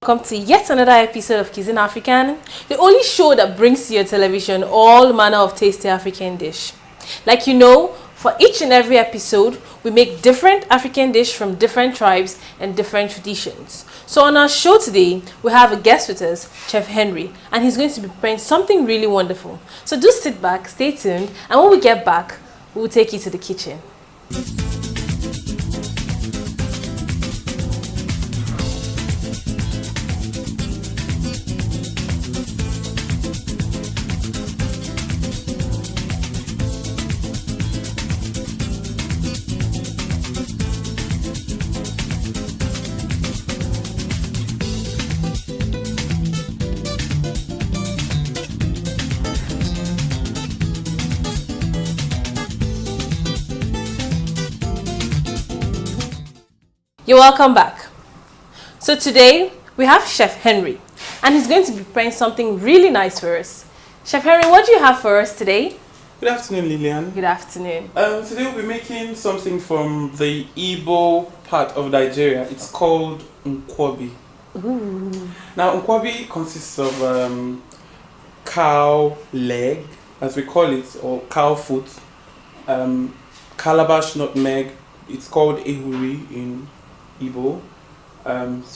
Welcome to yet another episode of CUISINE African, the only show that brings to your television all manner of tasty African dish. Like you know, for each and every episode, we make different African dish from different tribes and different traditions. So on our show today, we have a guest with us, Chef Henry, and he's going to be preparing something really wonderful. So do sit back, stay tuned, and when we get back, we'll take you to the kitchen. You're welcome back. So today we have Chef Henry, and he's going to be preparing something really nice for us. Chef Henry, what do you have for us today? Good afternoon, Lillian. Good afternoon. Today we'll be making something from the Igbo part of Nigeria. It's called Nkwobi. Ooh. Now, Nkwobi consists of cow leg, as we call it, or cow foot, calabash nutmeg. It's called ehuri in Igbo,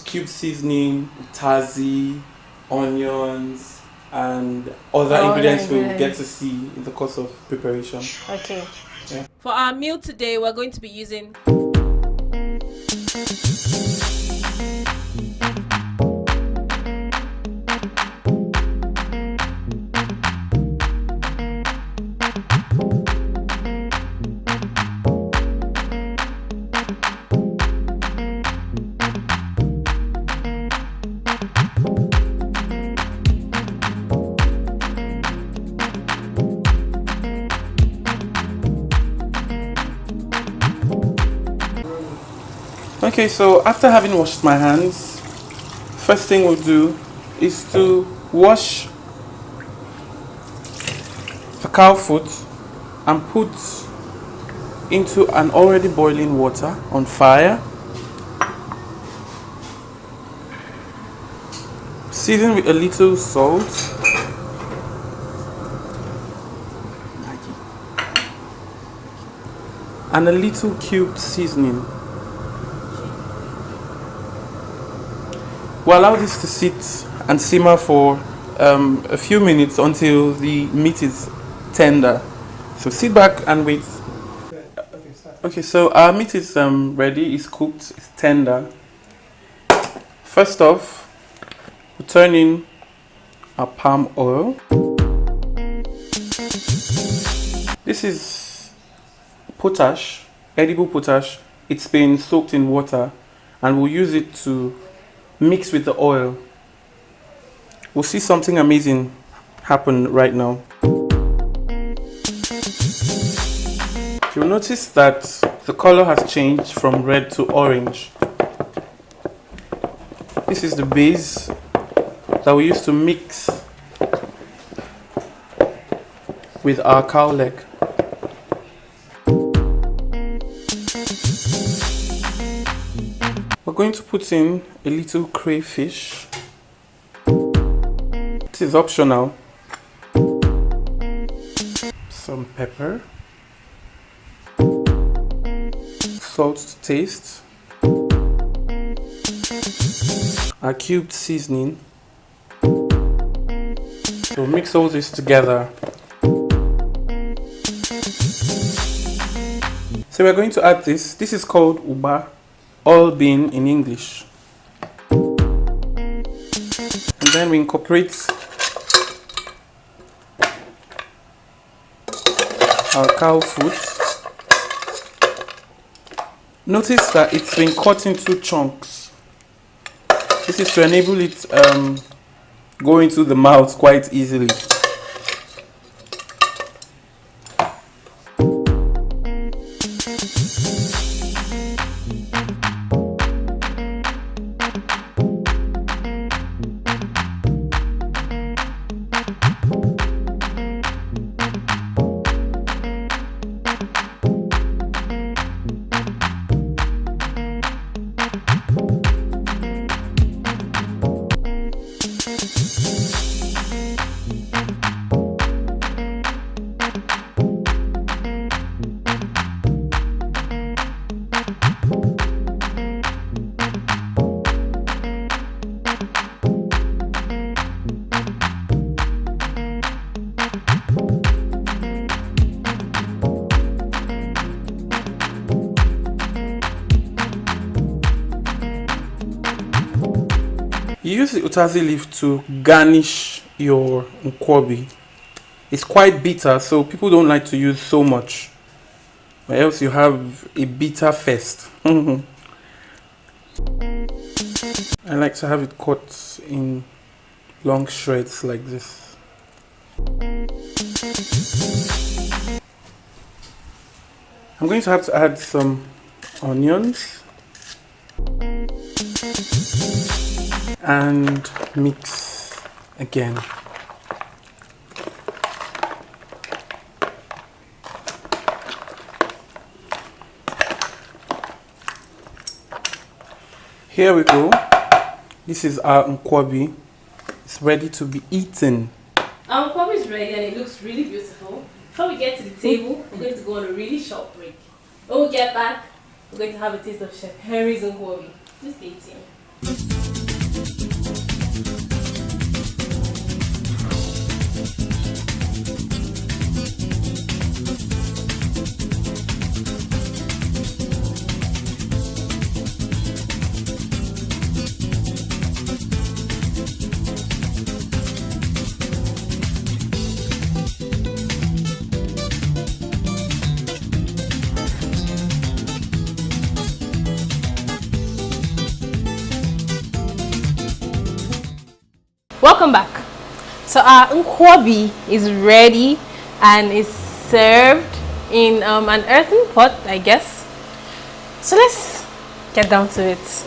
cube seasoning, utazi, onions, and other ingredients we'll get to see in the course of preparation. Okay. Yeah. For our meal today, we're going to be using Okay, so after having washed my hands, first thing we'll do is to wash the cow foot and put into an already boiling water on fire. Season with a little salt and a little cubed seasoning. We'll allow this to sit and simmer for a few minutes until the meat is tender. So sit back and wait. Okay, so our meat is ready, it's cooked, it's tender. First off, we turn in our palm oil. This is potash, edible potash. It's been soaked in water, and we'll use it to mix with the oil. We'll see something amazing happen right now. You'll notice that the color has changed from red to orange. This is the base that we use to mix with our cow leg. We're going to put in a little crayfish. This is optional. Some pepper. Salt to taste. Our cubed seasoning. So mix all this together. So we're going to add this. This is called uba. All bean in English. And then we incorporate our cow foot. Notice that it's been cut into chunks. This is to enable it go into the mouth quite easily. You use the utazi leaf to garnish your nkwobi. It's quite bitter, so people don't like to use so much, or else you have a bitter fest. I like to have it cut in long shreds like this. I'm going to have to add some onions and mix again. Here we go. This is our nkwobi. It's ready to be eaten. Our nkwobi is ready and it looks really beautiful. Before we get to the table, we're going to go on a really short break. When we get back, we're going to have a taste of Chef Henry's nkwobi. Just stay tuned. Welcome back. So our nkwobi is ready and is served in an earthen pot, I guess. So let's get down to it.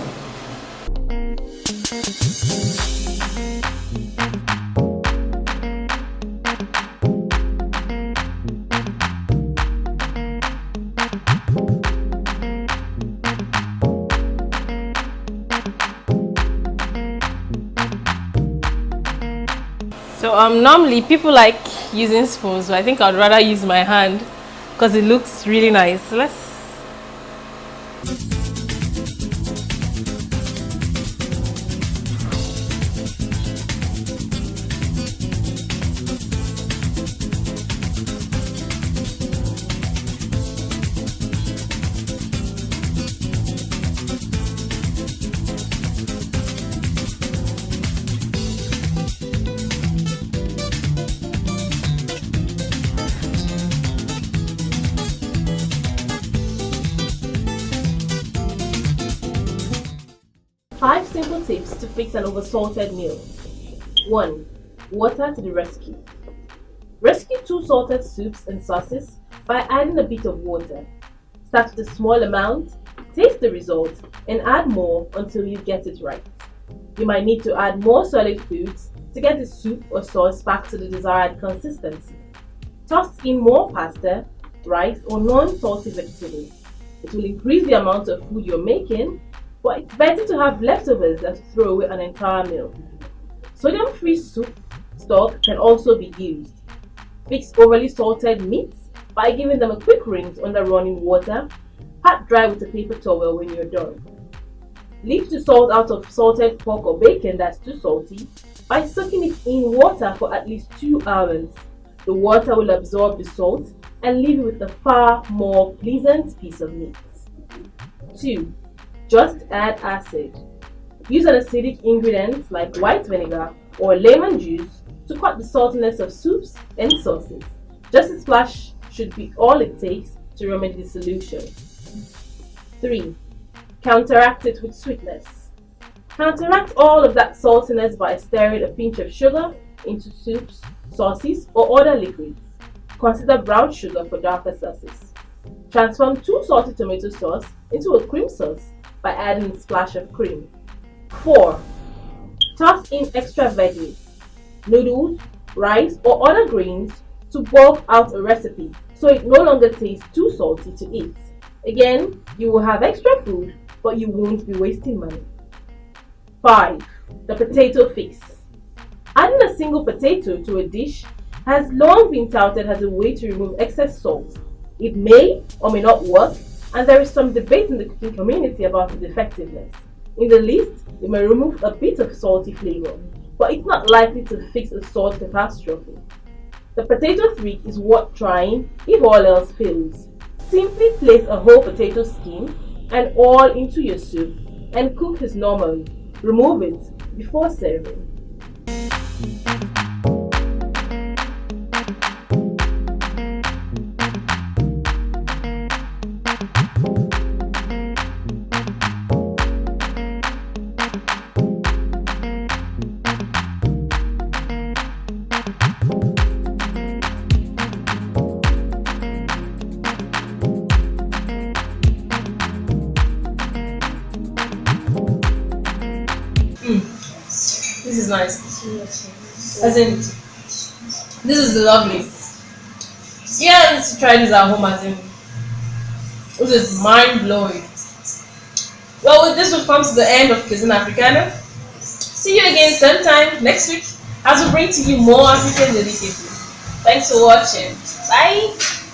So normally people like using spoons, but I think I'd rather use my hand because it looks really nice. So let's. Five simple tips to fix an oversalted meal. 1. Water to the rescue. Rescue 2 salted soups and sauces by adding a bit of water. Start with a small amount, taste the result, and add more until you get it right. You might need to add more solid foods to get the soup or sauce back to the desired consistency. Toss in more pasta, rice, or non-salty vegetables. It will increase the amount of food you're making, but it's better to have leftovers than to throw away an entire meal. Sodium-free soup stock can also be used. Fix overly salted meats by giving them a quick rinse under running water. Pat dry with a paper towel when you're done. Leave the salt out of salted pork or bacon that's too salty by soaking it in water for at least 2 hours. The water will absorb the salt and leave you with a far more pleasant piece of meat. 2. Just add acid. Use an acidic ingredient like white vinegar or lemon juice to cut the saltiness of soups and sauces. Just a splash should be all it takes to remedy the solution. 3. Counteract it with sweetness. Counteract all of that saltiness by stirring a pinch of sugar into soups, sauces, or other liquids. Consider brown sugar for darker sauces. Transform 2 salty tomato sauce into a cream sauce by adding a splash of cream. 4. Toss in extra veggies, noodles, rice, or other grains to bulk out a recipe so it no longer tastes too salty to eat. Again, you will have extra food, but you won't be wasting money. 5. The potato fix. Adding a single potato to a dish has long been touted as a way to remove excess salt. It may or may not work, and there is some debate in the cooking community about its effectiveness. In the least, it may remove a bit of salty flavor, but it's not likely to fix a salt catastrophe. The potato trick is worth trying if all else fails. Simply place a whole potato skin and all into your soup and cook as normally. Remove it before serving. This is nice. As in, this is lovely. Yeah, let's try this at home. As in, this is mind blowing. Well, with this, we've come to the end of CUISINE Africana. See you again sometime next week as we bring to you more African delicacies. Thanks for watching. Bye.